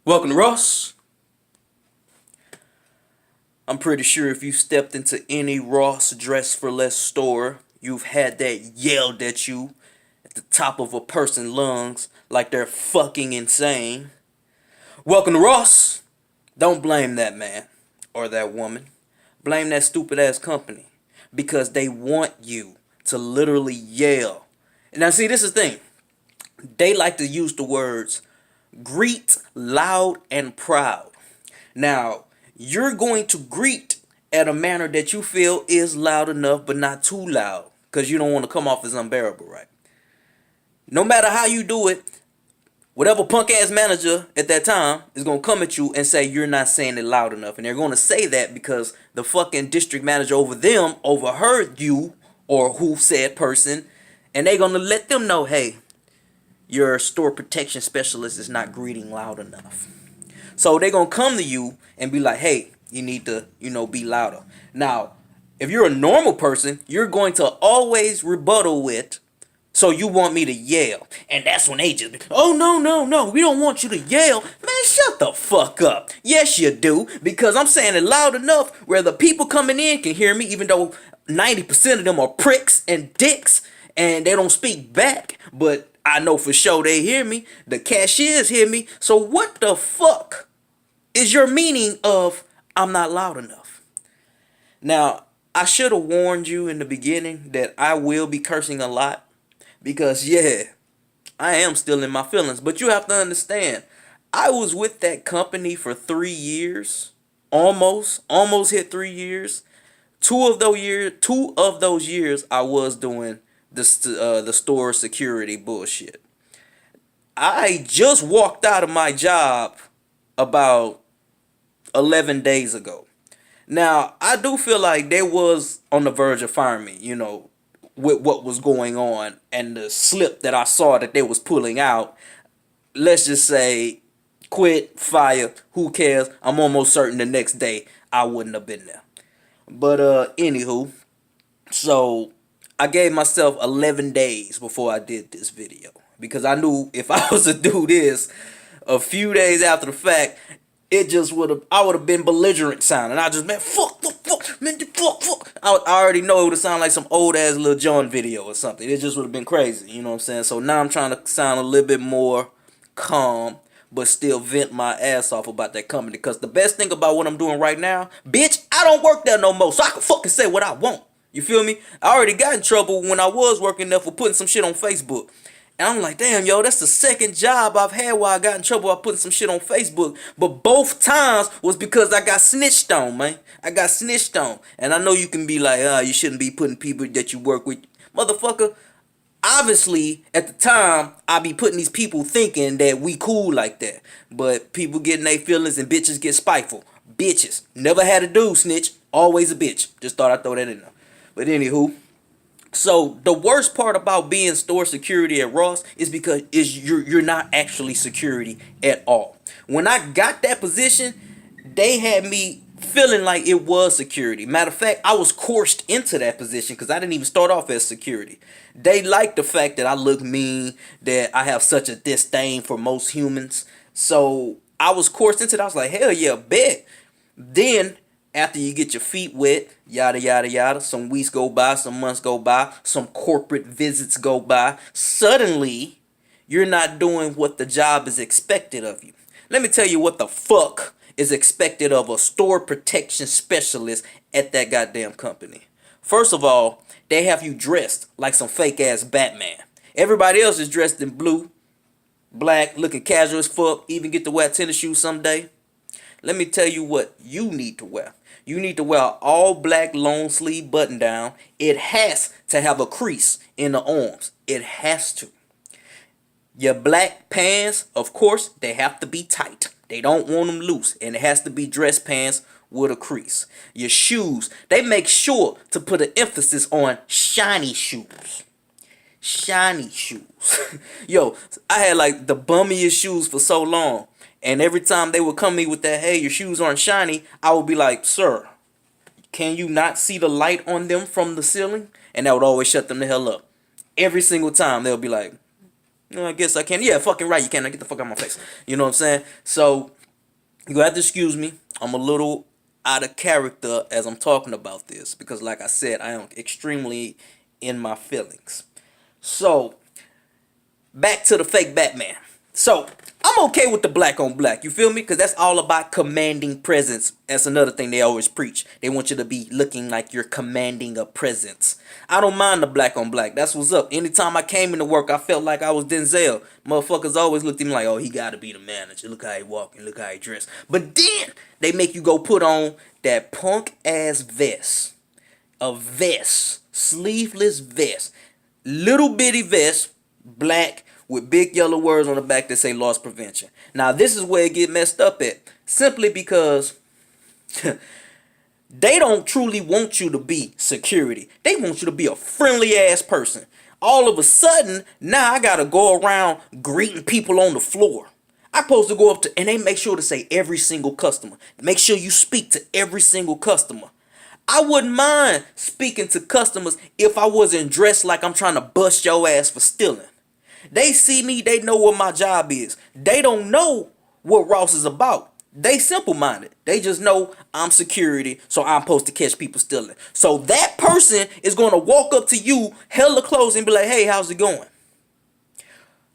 Welcome to Ross. I'm pretty sure if you stepped into any Ross Dress for Less store, you've had that yelled at you at the top of a person's lungs like they're fucking insane. Welcome to Ross. Don't blame that man or that woman. Blame that stupid ass company because they want you to literally yell. Now, see, this is the thing. They like to use the words greet loud and proud. Now, you're going to greet at a manner that you feel is loud enough but not too loud because you don't want to come off as unbearable, right? No matter how you do it, whatever punk ass manager at that time is going to come at you and say you're not saying it loud enough. And they're going to say that because the fucking district manager over them overheard you or who said person, and they're going to let them know, hey, your store protection specialist is not greeting loud enough. So they're going to come to you and be like, hey, you need to, be louder. Now, if you're a normal person, you're going to always rebuttal with, so you want me to yell. And that's when they just be, oh, no, we don't want you to yell. Man, shut the fuck up. Yes, you do. Because I'm saying it loud enough where the people coming in can hear me, even though 90% of them are pricks and dicks and they don't speak back. But I know for sure they hear me. The cashiers hear me. So what the fuck is your meaning of I'm not loud enough? Now, I should have warned you in the beginning that I will be cursing a lot. Because, yeah, I am still in my feelings. But you have to understand, I was with that company for 3 years. Almost hit 3 years. Two of those years, I was doing the store security bullshit. I just walked out of my job about 11 days ago. Now, I do feel like they was on the verge of firing me, with what was going on and the slip that I saw that they was pulling out. Let's just say, quit, fire, who cares? I'm almost certain the next day I wouldn't have been there. But anywho, so I gave myself 11 days before I did this video. Because I knew if I was to do this a few days after the fact, I would have been belligerent sounding. I just, man, fuck, man, fuck. I already know it would have sounded like some old ass Lil Jon video or something. It just would have been crazy, you know what I'm saying? So now I'm trying to sound a little bit more calm, but still vent my ass off about that company. Because the best thing about what I'm doing right now, bitch, I don't work there no more, so I can fucking say what I want. You feel me? I already got in trouble when I was working there for putting some shit on Facebook. And I'm like, damn, yo, that's the second job I've had where I got in trouble by putting some shit on Facebook. But both times was because I got snitched on, man. I got snitched on. And I know you can be like, you shouldn't be putting people that you work with. Motherfucker, obviously, at the time, I be putting these people thinking that we cool like that. But people getting their feelings and bitches get spiteful. Bitches. Never had a dude snitch. Always a bitch. Just thought I'd throw that in there. But anywho. So the worst part about being store security at Ross is because you're not actually security at all. When I got that position, they had me feeling like it was security. Matter of fact, I was coerced into that position because I didn't even start off as security. They liked the fact that I look mean, that I have such a disdain for most humans. So I was coerced into that. I was like, hell yeah, bet. Then after you get your feet wet, yada, yada, yada, some weeks go by, some months go by, some corporate visits go by, suddenly, you're not doing what the job is expected of you. Let me tell you what the fuck is expected of a store protection specialist at that goddamn company. First of all, they have you dressed like some fake-ass Batman. Everybody else is dressed in blue, black, looking casual as fuck, even get to wear tennis shoes someday. Let me tell you what you need to wear. You need to wear an all black long sleeve button down. It has to have a crease in the arms. It has to. Your black pants, of course, they have to be tight. They don't want them loose. And it has to be dress pants with a crease. Your shoes, they make sure to put an emphasis on shiny shoes. Shiny shoes. Yo, I had like the bummiest shoes for so long. And every time they would come to me with that, hey, your shoes aren't shiny, I would be like, sir, can you not see the light on them from the ceiling? And that would always shut them the hell up. Every single time they'll be like, no, I guess I can. Yeah, fucking right, you can. Now get the fuck out of my face. You know what I'm saying? So You have to excuse me. I'm a little out of character as I'm talking about this because, like I said, I am extremely in my feelings. So, back to the fake Batman. So, I'm okay with the black on black. You feel me? Because that's all about commanding presence. That's another thing they always preach. They want you to be looking like you're commanding a presence. I don't mind the black on black. That's what's up. Anytime I came into work, I felt like I was Denzel. Motherfuckers always looked at me like, oh, he got to be the manager. Look how he walking. Look how he dressed. But then they make you go put on that punk ass vest. A vest. Sleeveless vest. Little bitty vest. Black with big yellow words on the back that say loss prevention. Now this is where it get messed up at. Simply because they don't truly want you to be security. They want you to be a friendly ass person. All of a sudden, now I gotta go around greeting people on the floor. I'm supposed to go up to, and they make sure to say every single customer. Make sure you speak to every single customer. I wouldn't mind speaking to customers if I wasn't dressed like I'm trying to bust your ass for stealing. They see me, they know what my job is. They don't know what Ross is about. They simple-minded. They just know I'm security, so I'm supposed to catch people stealing. So that person is going to walk up to you hella close and be like, hey, how's it going?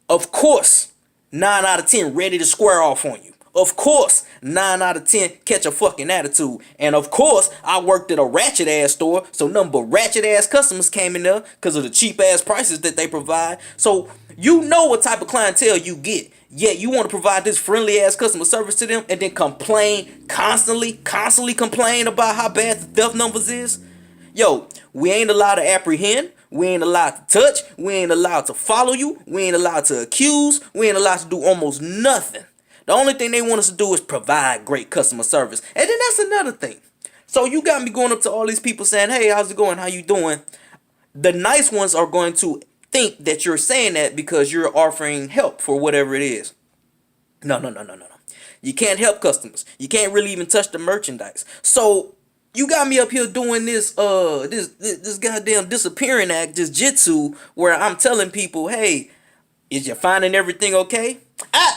Of course, 9 out of 10 ready to square off on you. Of course, 9 out of 10 catch a fucking attitude. And of course, I worked at a ratchet ass store, so nothing but ratchet ass customers came in there because of the cheap ass prices that they provide. So you know what type of clientele you get. Yet you want to provide this friendly ass customer service to them and then complain constantly complain about how bad the theft numbers is. Yo, we ain't allowed to apprehend. We ain't allowed to touch. We ain't allowed to follow you. We ain't allowed to accuse. We ain't allowed to do almost nothing. The only thing they want us to do is provide great customer service. And then that's another thing. So you got me going up to all these people saying, hey, how's it going? How you doing? The nice ones are going to think that you're saying that because you're offering help for whatever it is. No. You can't help customers. You can't really even touch the merchandise. So you got me up here doing this this goddamn disappearing act, this jitsu, where I'm telling people, hey, is you finding everything okay?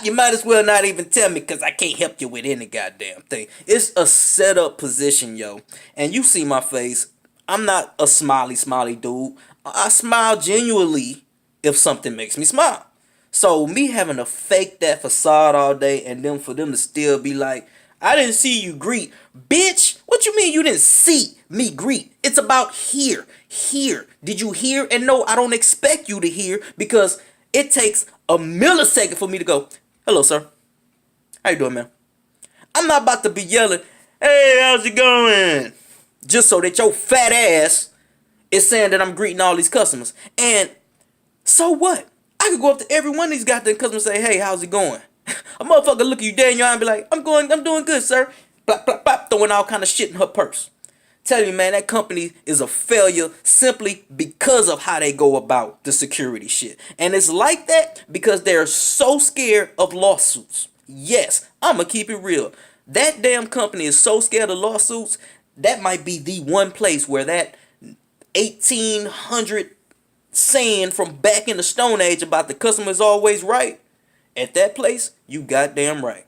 You might as well not even tell me because I can't help you with any goddamn thing. It's a setup position, yo. And you see my face. I'm not a smiley dude. I smile genuinely if something makes me smile. So me having to fake that facade all day and then for them to still be like, I didn't see you greet. Bitch, what you mean you didn't see me greet? It's about here. Here. Did you hear? And no, I don't expect you to hear because it takes a millisecond for me to go, hello, sir. How you doing, man? I'm not about to be yelling, hey, how's it going? Just so that your fat ass is saying that I'm greeting all these customers. And so what? I could go up to every one of these goddamn customers and say, hey, how's it going? A motherfucker look at you dead in your eye and be like, I'm doing good, sir. Blap, blap, blap, throwing all kind of shit in her purse. Tell you, man, that company is a failure simply because of how they go about the security shit. And it's like that because they're so scared of lawsuits. Yes, I'm going to keep it real. That damn company is so scared of lawsuits, that might be the one place where that 1800 saying from back in the Stone Age about the customer is always right. At that place, you goddamn right.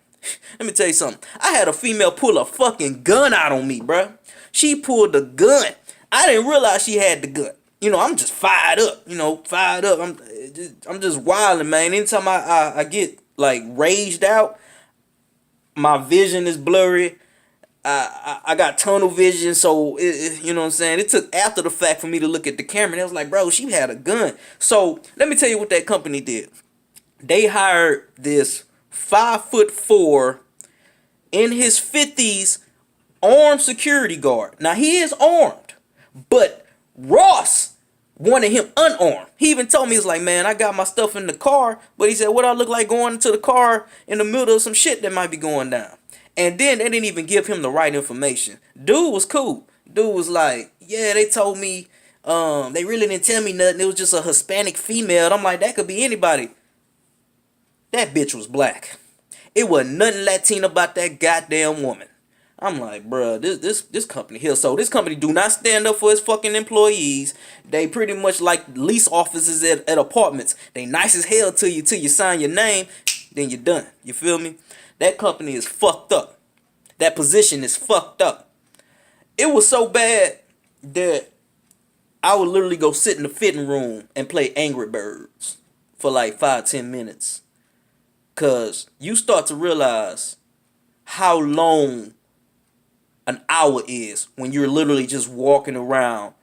Let me tell you something. I had a female pull a fucking gun out on me, bruh. She pulled the gun. I didn't realize she had the gun. You know, I'm just fired up. I'm just wilding, man. Anytime I get like raged out, my vision is blurry. I got tunnel vision, so you know what I'm saying. It took after the fact for me to look at the camera, and I was like, bro, she had a gun. So let me tell you what that company did. They hired this 5'4" in his 50s armed security guard. Now he is armed, but Ross wanted him unarmed. He even told me, he's like, man, I got my stuff in the car, but he said, what I look like going into the car in the middle of some shit that might be going down. And then they didn't even give him the right information. Dude was cool. Dude was like, yeah, they told me, they really didn't tell me nothing. It was just a Hispanic female. And I'm like, that could be anybody. That bitch was black. It wasn't nothing Latino about that goddamn woman. I'm like, bruh, this company here. So this company do not stand up for its fucking employees. They pretty much like lease offices at apartments. They nice as hell till you sign your name, then you're done. You feel me? That company is fucked up. That position is fucked up. It was so bad that I would literally go sit in the fitting room and play Angry Birds for like 5-10 minutes. Cause you start to realize how long an hour is when you're literally just walking around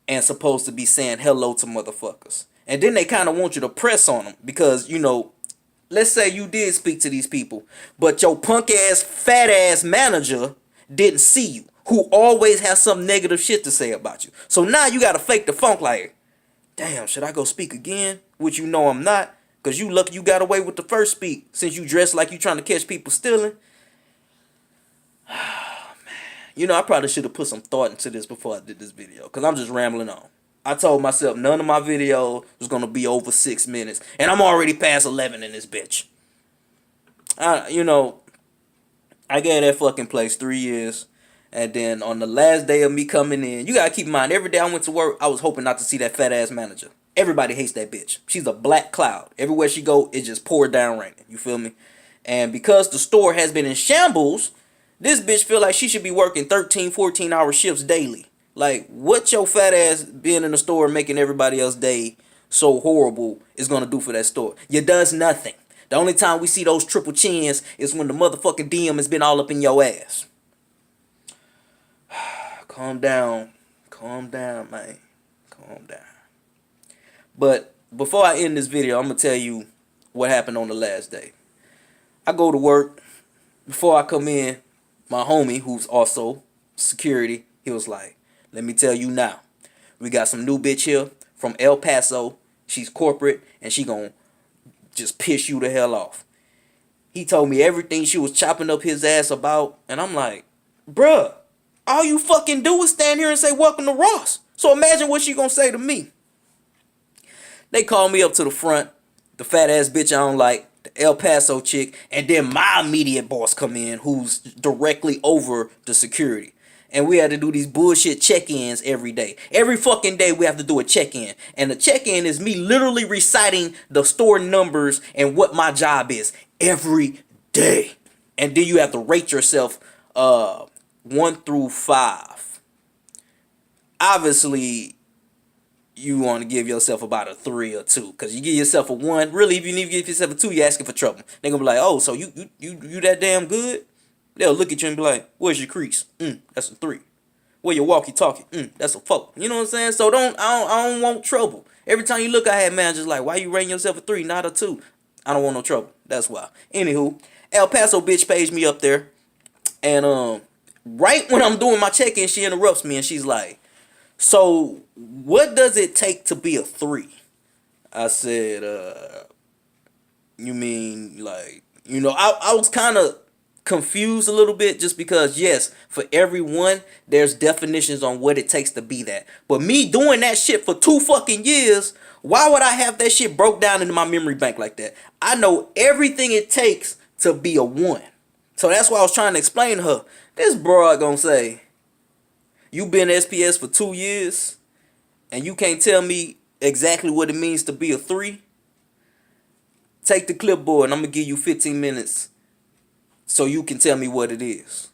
and supposed to be saying hello to motherfuckers. And then they kind of want you to press on them because, you know, let's say you did speak to these people, but your punk ass, fat ass manager didn't see you, who always has some negative shit to say about you. So now you gotta fake the funk like, damn, should I go speak again? Which you know I'm not, because you lucky you got away with the first speak since you dressed like you trying to catch people stealing. You know, I probably should have put some thought into this before I did this video, because I'm just rambling on. I told myself none of my videos was going to be over 6 minutes, and I'm already past 11 in this bitch. You know, I gave that fucking place 3 years, and then on the last day of me coming in, you got to keep in mind, every day I went to work, I was hoping not to see that fat ass manager. Everybody hates that bitch. She's a black cloud. Everywhere she go, it just poured down raining. You feel me? And because the store has been in shambles, this bitch feel like she should be working 13, 14-hour shifts daily. Like, what your fat ass being in the store making everybody else's day so horrible is going to do for that store? You does nothing. The only time we see those triple chins is when the motherfucking DM has been all up in your ass. Calm down. Calm down, man. Calm down. But before I end this video, I'm going to tell you what happened on the last day. I go to work. Before I come in, my homie, who's also security, he was like, let me tell you now, we got some new bitch here from El Paso. She's corporate, and she gonna just piss you the hell off. He told me everything she was chopping up his ass about, and I'm like, bruh, all you fucking do is stand here and say, welcome to Ross. So imagine what she gonna say to me. They called me up to the front, the fat ass bitch I don't like, the El Paso chick, and then my immediate boss come in, who's directly over the security. And we had to do these bullshit check-ins every day. Every fucking day we have to do a check-in. And the check-in is me literally reciting the store numbers and what my job is every day. And then you have to rate yourself 1 through 5. Obviously, you want to give yourself about a 3 or 2. Because you give yourself a 1. Really, if you need to give yourself a 2, you're asking for trouble. They're going to be like, oh, so you that damn good? They'll look at you and be like, where's your crease? That's a 3. Where your walkie-talkie? That's a 4. You know what I'm saying? So I don't want trouble. Every time you look, I had managers like, why you rating yourself a 3, not a 2? I don't want no trouble. That's why. Anywho, El Paso bitch paged me up there. And right when I'm doing my check-in, she interrupts me and she's like, so what does it take to be a 3? I said, you mean like, you know, I was kind of confused a little bit just because, yes, for everyone, there's definitions on what it takes to be that. But me doing that shit for 2 fucking years, why would I have that shit broke down into my memory bank like that? I know everything it takes to be a 1. So that's why I was trying to explain to her. This broad gonna say, you been SPS for 2 years and you can't tell me exactly what it means to be a 3? Take the clipboard and I'm gonna give you 15 minutes so you can tell me what it is.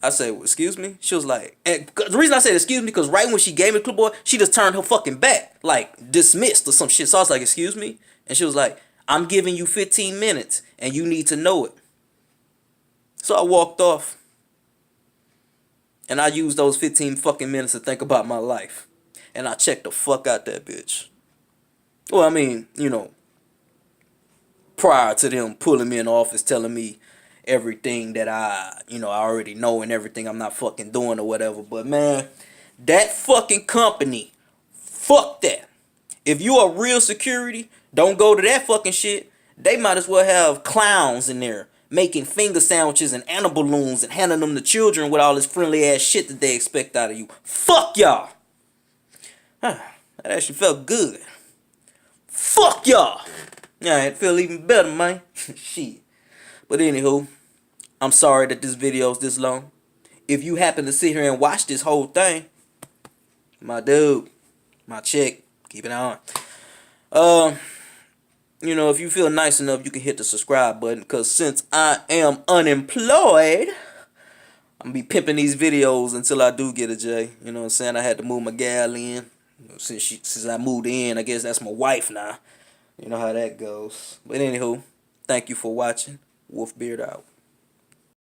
I said, well, excuse me? She was like, and the reason I said excuse me, because right when she gave me the clipboard, she just turned her fucking back, like dismissed or some shit. So I was like, excuse me? And she was like, I'm giving you 15 minutes and you need to know it. So I walked off. And I used those 15 fucking minutes to think about my life. And I checked the fuck out that bitch. Well, I mean, you know, prior to them pulling me in the office telling me everything that I already know and everything I'm not fucking doing or whatever. But man, that fucking company, fuck that. If you are real security, don't go to that fucking shit. They might as well have clowns in there making finger sandwiches and animal balloons and handing them to children with all this friendly ass shit that they expect out of you. Fuck y'all. That actually felt good. Fuck y'all. Yeah, it feel even better, man. Shit. But anywho, I'm sorry that this video is this long. If you happen to sit here and watch this whole thing, my dude, my chick, keep it on. You know, if you feel nice enough, you can hit the subscribe button. Because since I am unemployed, I'm gonna be pimping these videos until I do get a J. You know what I'm saying? I had to move my gal in. Since I moved in, I guess that's my wife now. You know how that goes. But anywho, thank you for watching. Wolfbeard out.